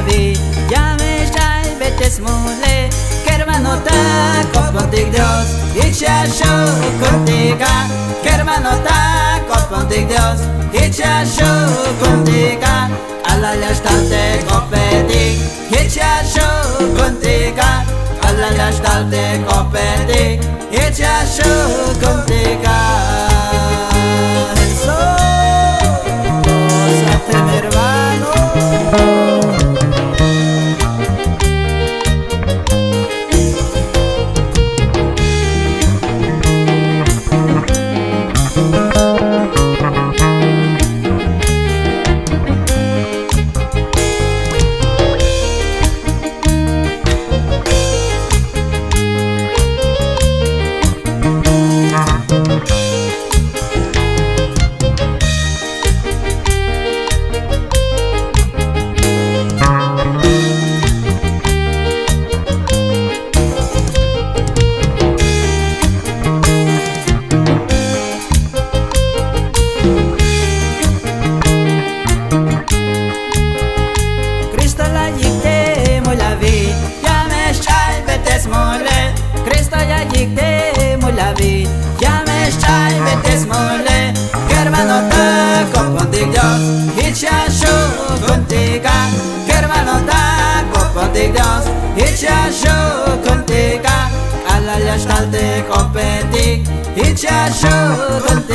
vi, ya me shai betes mule, que hermano ta contigo Dios, y chasho contigo, que hermano ta contigo Dios, y chasho contigo, a la lastante competi, y chasho contigo, a la lastante competi, y chasho contigo. Ya me shai betes mole, que hermano ta contigo Dios, y chasho contigo, que hermano ta contigo Dios, y chasho contigo, a la lastante competi, y chasho contigo.